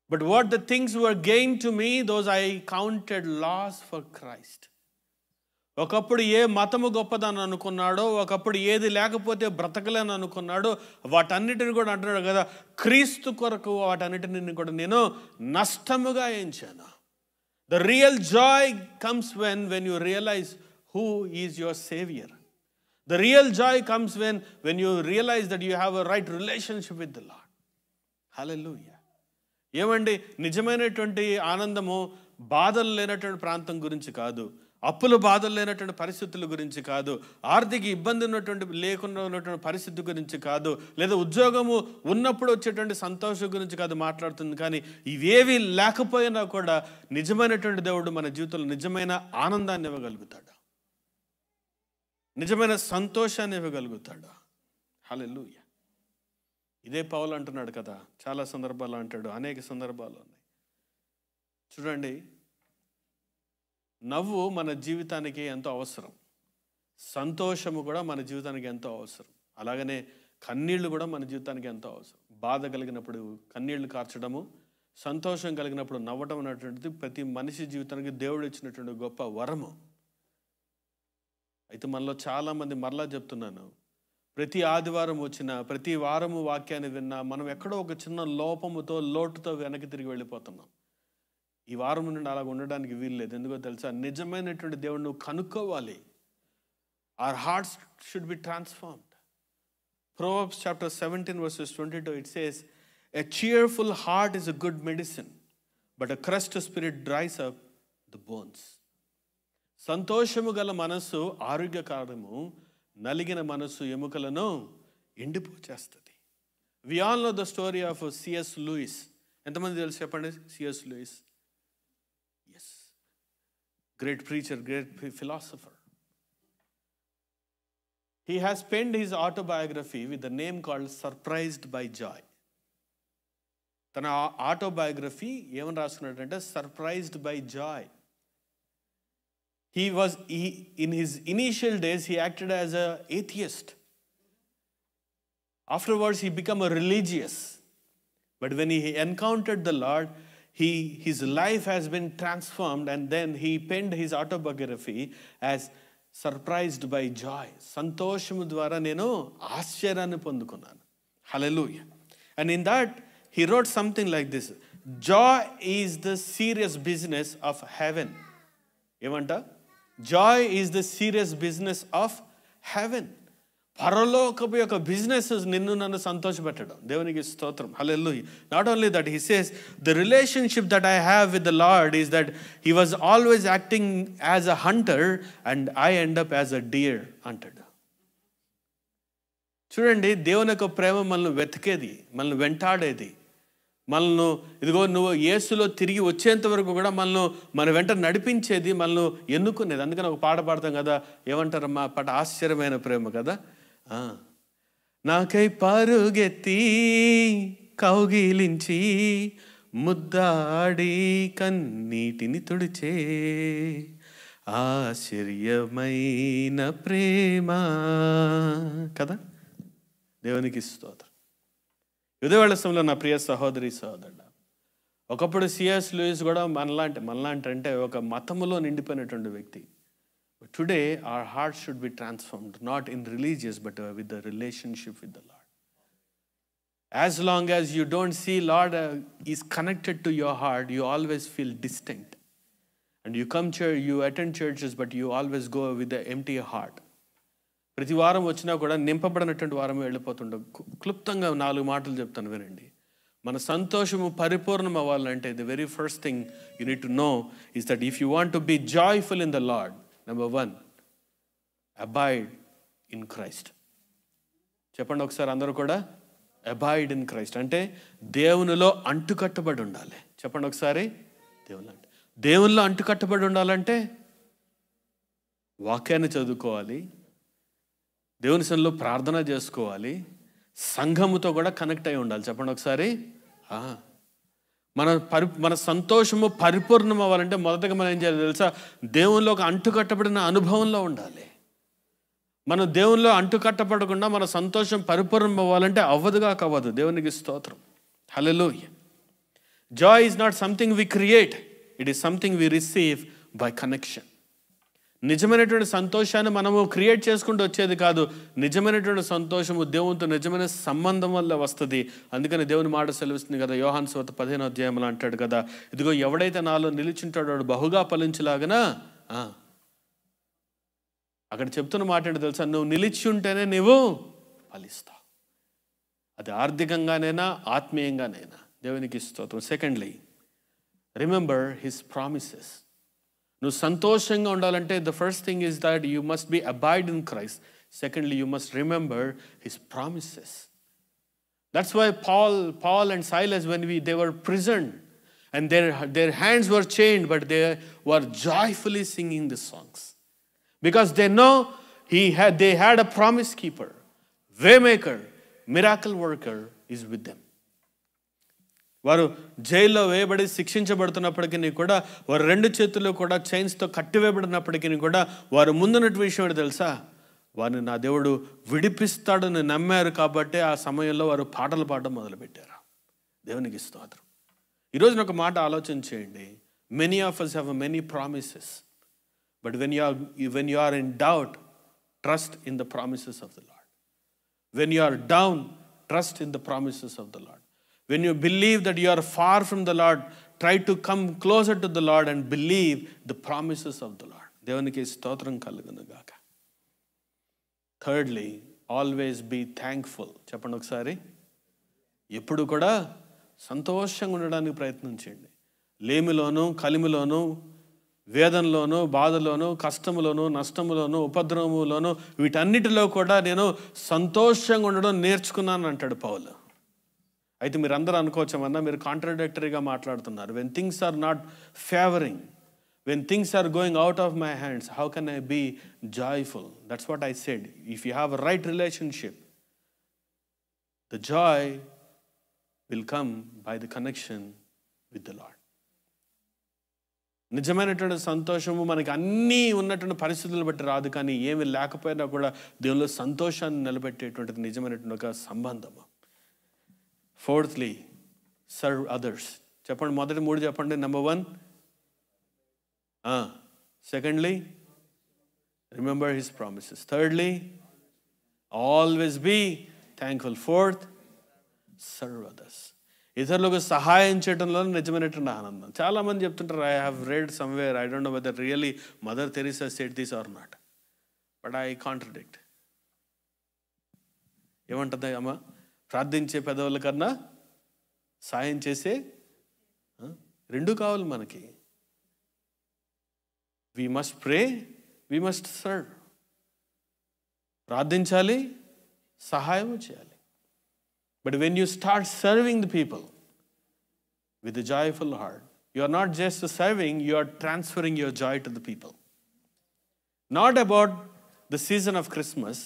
But what the things were gained to me, those I counted loss for Christ. ఒకప్పుడు ఏ మతము గొప్పదని అనుకున్నాడో, ఒకప్పుడు ఏది లేకపోతే బ్రతకలేని అనుకున్నాడో, వాటన్నిటిని కూడా అంటున్నాడు కదా, క్రీస్తు కొరకు వాటన్నిటిని కూడా నేను నష్టముగా ఎంచాను. The real joy comes when you realize who is your savior. The real joy comes when you realize that you have a right relationship with the Lord. Hallelujah. ఏమండి, నిజమైనటువంటి ఆనందము బాధలు లేనటువంటి ప్రాంతం గురించి కాదు, అప్పులు బాధలు లేనటువంటి పరిస్థితుల గురించి కాదు, ఆర్థిక ఇబ్బంది లేకుండా ఉన్నటువంటి పరిస్థితి గురించి కాదు, లేదా ఉద్యోగము ఉన్నప్పుడు వచ్చేటువంటి సంతోషం గురించి కాదు మాట్లాడుతుంది. కానీ ఇవేవి లేకపోయినా కూడా నిజమైనటువంటి దేవుడు మన జీవితంలో నిజమైన ఆనందాన్ని ఇవ్వగలుగుతాడు, నిజమైన సంతోషాన్ని ఇవ్వగలుగుతాడు. హల్లెలూయా. ఇదే పౌలు అంటున్నాడు కదా, చాలా సందర్భాలు అంటాడు, అనేక సందర్భాలు ఉన్నాయి. చూడండి, నవ్వు మన జీవితానికి ఎంతో అవసరం, సంతోషము కూడా మన జీవితానికి ఎంతో అవసరం. అలాగనే కన్నీళ్లు కూడా మన జీవితానికి ఎంతో అవసరం. బాధ కలిగినప్పుడు కన్నీళ్లు కార్చడము, సంతోషం కలిగినప్పుడు నవ్వటం అనేటువంటిది ప్రతి మనిషి జీవితానికి దేవుడు ఇచ్చినటువంటి గొప్ప వరము. అయితే మనలో చాలామంది, మరలా చెప్తున్నాను, ప్రతి ఆదివారం వచ్చిన, ప్రతి వారము వాక్యాన్ని విన్నా, మనం ఎక్కడో ఒక చిన్న లోపముతో, లోటుతో వెనక్కి తిరిగి వెళ్ళిపోతున్నాం. ఈ వారం నుండి అలా ఉండడానికి వీలు లేదు. ఎందుకో తెలుసా, నిజమైనటువంటి దేవుడు నువ్వు కనుక్కోవాలి. Our hearts should be transformed. Proverbs chapter 17 verses 22, it says, a cheerful heart is a good medicine, but a crushed spirit dries up the bones. సంతోషము గల మనసు ఆరోగ్యకరము, నలిగిన మనసు ఎముకలను ఎండిపోచేస్తుంది. We all know the story of C.S. Lewis. ఎంతమంది తెలుసు చెప్పండి? C.S. Lewis. Yes. Great preacher, great philosopher. He has penned his autobiography with the name called Surprised by Joy. తన ఆటోబయోగ్రఫీ ఏమని రాసుకున్నాడంటే Surprised by Joy. In his initial days, he acted as an atheist. Afterwards, he became a religious. But when he encountered the Lord, his life has been transformed, and then he penned his autobiography as Surprised by Joy. సంతోషము ద్వారా నేను ఆశ్చర్యాన్ని పొందుకున్నాను. Hallelujah. And in that, he wrote something like this: Joy is the serious business of heaven. ఏమంట? Joy is the serious business of heaven. పరలోకపు యొక్క business నిన్ను నన్ను సంతోషపెట్టడం. దేవునికి స్తోత్రం. హల్లెలూయా. Not only that, he says, the relationship that I have with the Lord is that he was always acting as a hunter and I end up as a deer అంటాడు. చూడండి, దేవుని యొక్క ప్రేమ మనల్ని వెతికేది, మనల్ని వెంటాడేది, మనల్ని ఇదిగో నువ్వు యేసులో తిరిగి వచ్చేంత వరకు కూడా మనల్ని మన వెంట నడిపించేది, మనల్ని ఎన్నుకునేది. అందుకని ఒక పాట పాడతాం కదా, ఏమంటారమ్మా పాట? ఆశ్చర్యమైన ప్రేమ కదా. నాకై పరుగెత్తి కౌగిలించి ముద్దాడి కన్నీటిని తుడిచే ఆశ్చర్యమైన ప్రేమ కదా. దేవునికి స్తోత్రం. ఉదయవేళ సమయంలో నా ప్రియ సహోదరి సహోదరుడు, ఒకప్పుడు C.S. లూయిస్ కూడా మనలాంటి అంటే ఒక మతములో నిండిపోయినటువంటి వ్యక్తి. But today our hearts should be transformed, not in religious but with the relationship with the Lord. As long as you don't see Lord is connected to your heart, you always feel distant. And you come church, you attend churches, but you always go with the empty heart. ప్రతి వారం వచ్చినా కూడా నింపబడినటువంటి వారం వెళ్ళిపోతుండే. క్లుప్తంగా 4 మాటలు చెప్తాను వినండి. మన సంతోషము పరిపూర్ణం అవ్వాలంటే the very first thing you need to know is that if you want to be joyful in the Lord, number 1, abide in Christ. చెప్పండి ఒకసారి అందరూ కూడా, abide in Christ అంటే దేవునిలో అంటుకట్టబడి ఉండాలి. చెప్పండి ఒకసారి, దేవునిలో అంటుకట్టబడి ఉండాలంటే వాక్యాన్ని చదువుకోవాలి, దేవుని సన్నిధిలో ప్రార్థన చేసుకోవాలి, సంఘముతో కూడా కనెక్ట్ అయి ఉండాలి. చెప్పండి ఒకసారి. మన సంతోషము పరిపూర్ణం అవ్వాలంటే మొదటగా మనం ఏం చేయాలి తెలుసా? దేవునిలో ఒక అంటుకట్టబడిన అనుభవంలో ఉండాలి. మనం దేవునిలో అంటుకట్టబడకుండా మన సంతోషం పరిపూర్ణం అవ్వాలంటే అవ్వదు. దేవునికి స్తోత్రం. హల్లెలూయా. Joy is not something we create. It is something we receive by connection. నిజమైనటువంటి సంతోషాన్ని మనము క్రియేట్ చేసుకుంటూ వచ్చేది కాదు. నిజమైనటువంటి సంతోషము దేవునితో నిజమైన సంబంధం వల్ల వస్తుంది. అందుకని దేవుని మాట సెలవిస్తుంది కదా, యోహాను సువార్త 15వ అధ్యాయంలో అంటాడు కదా, ఇదిగో ఎవడైతే నాలో నిలిచుంటాడో వాడు బహుగా ఫలించలాగనా. అక్కడ చెప్తున్న మాట ఏంటో తెలుసా, నువ్వు నిలిచి ఉంటేనే నువ్వు ఫలిస్తావు. అది ఆర్థికంగానైనా ఆత్మీయంగానైనా. దేవునికి స్తోత్రం. Secondly, remember his promises. నువ్వు సంతోషంగా ఉండాలంటే the first thing is that you must be abide in Christ. Secondly, you must remember his promises. That's why Paul and Silas, when they were prisoned and their hands were chained, but they were joyfully singing the songs because they know they had a promise keeper, waymaker, miracle worker is with them. వారు జైల్లో వేయబడి శిక్షించబడుతున్నప్పటికీ కూడా, వారు 2 చేతుల్లో కూడా చైన్స్తో కట్టివేయబడినప్పటికీ కూడా వారు ముందున్నట్టు విషయం ఏంటో తెలుసా, వారిని నా దేవుడు విడిపిస్తాడని నమ్మారు. కాబట్టి ఆ సమయంలో వారు పాటలు పాడడం మొదలుపెట్టారు. దేవునికి స్తోత్రం. ఈరోజు ఒక మాట ఆలోచన చేయండి. Many of us have many promises, but when you are in doubt, trust in the promises of the Lord. When you are down, trust in the promises of the Lord. When you believe that you are far from the Lord, try to come closer to the Lord and believe the promises of the Lord. దేవునికి స్తోత్రం కలుగును గాక. Thirdly, always be thankful. చెప్పండి ఒకసారి. ఎప్పుడు కూడా సంతోషంగా ఉండడానికి ప్రయత్నించండి. లేమిలోను, కలిమిలోను, వేదనలోను, బాధలోను, కష్టములోను, నష్టములోను, ఉపద్రవములోను, వీటన్నిటిలో కూడా నేను సంతోషంగా ఉండడం నేర్చుకున్నాను అంటాడు పౌలు. అయితే మీరు అందరూ అనుకోవచ్చమన్నా, మీరు కాంట్రడిక్టరీగా మాట్లాడుతున్నారు. When things are not favouring, when things are going out of my hands, how can I be joyful? That's what I said. If you have a right relationship, the joy will come by the connection with the Lord. నిజమైనటువంటి సంతోషము మనకి అన్నీ ఉన్నటువంటి పరిస్థితులను బట్టి రాదు, కానీ ఏమి లేకపోయినా కూడా దేవునిలో సంతోషాన్ని నిలబెట్టేటువంటిది నిజమైనటువంటి ఒక సంబంధము. Fourthly, serve others. చెప్పండి, మొదటి 3 చెప్పండి. Number 1, secondly, remember his promises. Thirdly, always be thankful. Fourth, serve others. ఇతరులకు సహాయం చేయడంలో నిజమైనటువంటి ఆనందం. చాలామంది చెప్తుంటారు, I have read somewhere, I don't know whether really Mother Teresa said this or not, but I contradict. ఏమంటుంది అమ్మ? ప్రార్థించే పెదవుల కన్నా సాయం చేసే 2 కావాలి మనకి. We must pray, we must serve. ప్రార్థించాలి, సహాయం చేయాలి. But when you start serving the people with a joyful heart, you are not just serving, you are transferring your joy to the people. Not about the season of Christmas,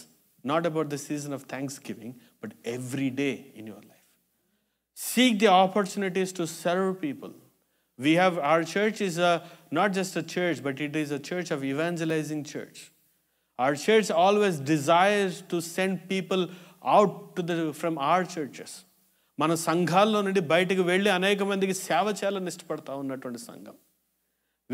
not about the season of Thanksgiving, but every day in your life. Seek the opportunities to serve people. Our church is not just a church, but it is a church of evangelizing church. Our church always desires to send people out from our churches. మన సంఘాల్లో నుండి బయటకు వెళ్ళి అనేక మందికి సేవ చేయాలని ఇష్టపడతా ఉన్నటువంటి సంఘం.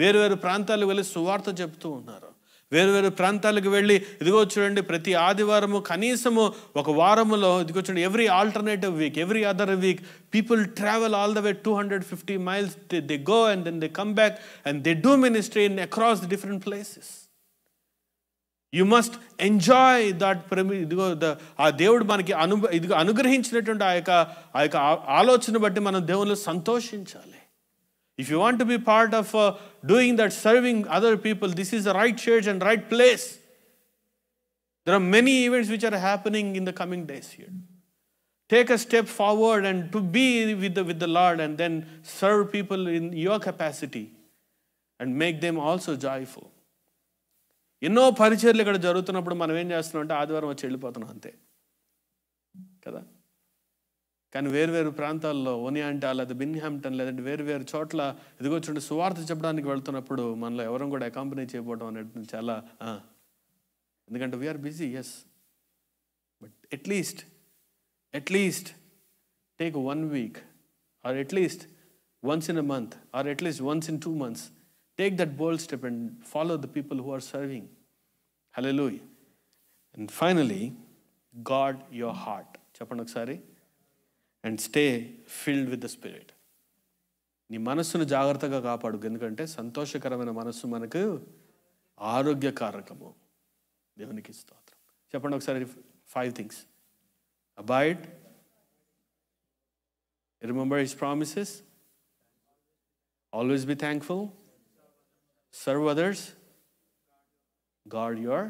వేరు ప్రాంతాలకు వెళ్ళి సువార్త చెప్తూ ఉన్నారు. వేరు ప్రాంతాలకు వెళ్ళి, ఇదిగో చూడండి, ప్రతి ఆదివారము కనీసము ఒక వారములో, ఇదిగో చూడండి, every alternative week, every other week, people travel all the way 250 miles. They go and then they come back and they do ministry across the different places. You must enjoy that. ఇదిగో ఆ దేవుడు మనకి ఇదిగో అనుగ్రహించినటువంటి ఆ యొక్క ఆలోచన బట్టి మనం దేవునిలో సంతోషించాలి. If you want to be part of doing that, serving other people, this is the right church and right place. There are many events which are happening in the coming days here. Take a step forward and to be with the Lord, and then serve people in your capacity and make them also joyful. ఎన్నో పరిచర్లు ఇక్కడ జరుగుతున్నప్పుడు మనం ఏం చేస్తున్నాం అంటే ఆదివారం వచ్చి వెళ్ళిపోతున్నాం అంతే కదా. కానీ వేరు ప్రాంతాల్లో, ఓనియాంటా లేదా బిన్హాంప్టన్ లేదంటే వేరు చోట్ల, ఇదిగో చూడండి, సువార్త చెప్పడానికి వెళ్తున్నప్పుడు మనలో ఎవరం కూడా అకాంపనీ చేయకపోవడం అనేది చాలా, ఎందుకంటే we are busy, yes, but at least take 1 week or at least once in a month, or at least once in 2 months. Take that bold step and follow the people who are serving. Hallelujah. And finally, guard your heart. చెప్పండి ఒకసారి. And stay filled with the Spirit. నీ మనస్సును జాగ్రత్తగా కాపాడు, ఎందుకంటే సంతోషకరమైన మనస్సు మనకు ఆరోగ్యకారకము. దేవునికి స్తోత్రం. చెప్పండి ఒకసారి 5 things. Abide. Remember His promises. Always be thankful. Serve others. Guard your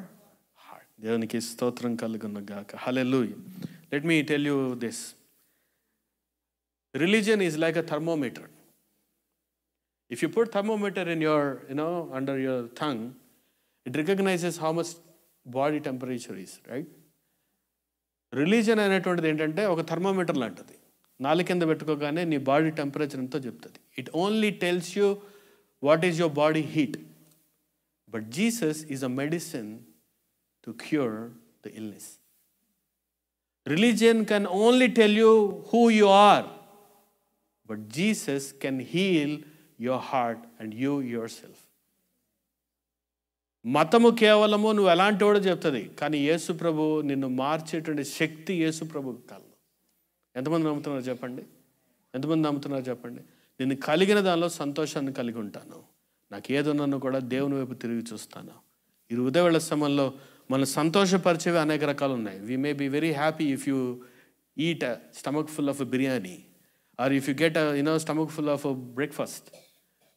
heart. దేవునికి స్తోత్రం కలుగును గాక. Hallelujah. Let me tell you this. Religion is like a thermometer. If you put thermometer in your, under your tongue, it recognizes how much body temperature is, right? Religion అనేటువంటిది ఏంటంటే ఒక thermometer లాంటిది. నాలుగు కింద పెట్టుకోగానే నీ బాడీ టెంపరేచర్ ఎంతో చెప్తుంది. It only tells you what is your body heat. But Jesus is a medicine to cure the illness. Religion can only tell you who you are, but Jesus can heal your heart and you yourself. మతము కేవలము నువ్వు ఎలాంటి వాడో చెప్తుంది, కానీ యేసు ప్రభు నిన్ను మార్చేటువంటి శక్తి యేసు ప్రభుకు కలదు. ఎంతమంది నమ్ముతున్నారు చెప్పండి? ఎంతమంది నమ్ముతున్నారు చెప్పండి? నేను కలిగిన దానిలో సంతోషాన్ని కలిగి ఉంటాను. నాకు ఏదున్నానో కూడా దేవుని వైపు తిరిగి చూస్తాను. ఈ ఉదయవేళ సమయంలో మనం సంతోషపరిచేవి అనేక రకాలు ఉన్నాయి. We may be very happy if you eat a stomach full of biryani, or if you get stomach full of breakfast.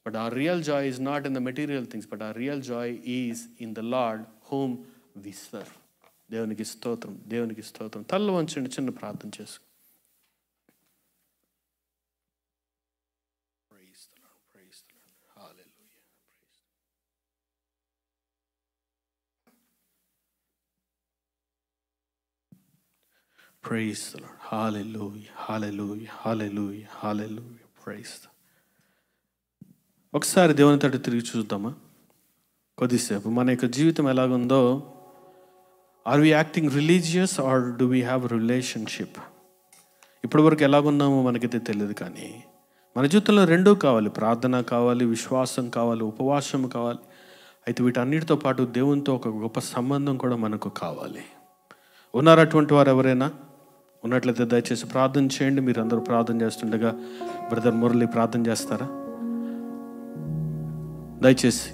But our real joy is not in the material things, but our real joy is in the Lord whom we serve. దేవునికి స్తోత్రం, దేవునికి స్తోత్రం. తల్ల వంచండి, చిన్న ప్రార్థన చేసుకో. Praise the Lord, praise the Lord. Hallelujah. Praise the Lord. Hallelujah, hallelujah, hallelujah, hallelujah. Praise the Lord. ఒకసారి దేవుని తట్టు తిరిగి చూద్దామా కొద్దిసేపు? మన యొక్క జీవితం ఎలాగుందో, are we acting religious or do we have relationship? ఇప్పటి వరకు ఎలాగున్నామో మనకైతే తెలియదు, కానీ మన జీవితంలో రెండూ కావాలి. ప్రార్థన కావాలి, విశ్వాసం కావాలి, ఉపవాసం కావాలి. అయితే వీటన్నిటితో పాటు దేవునితో ఒక గొప్ప సంబంధం కూడా మనకు కావాలి. ఉన్నారు అటువంటి వారు ఎవరైనా? ఉన్నట్లయితే దయచేసి ప్రార్థన చేయండి. మీరు అందరూ ప్రార్థన చేస్తుండగా బ్రదర్ మురళి ప్రార్థన చేస్తారా? దయచేసి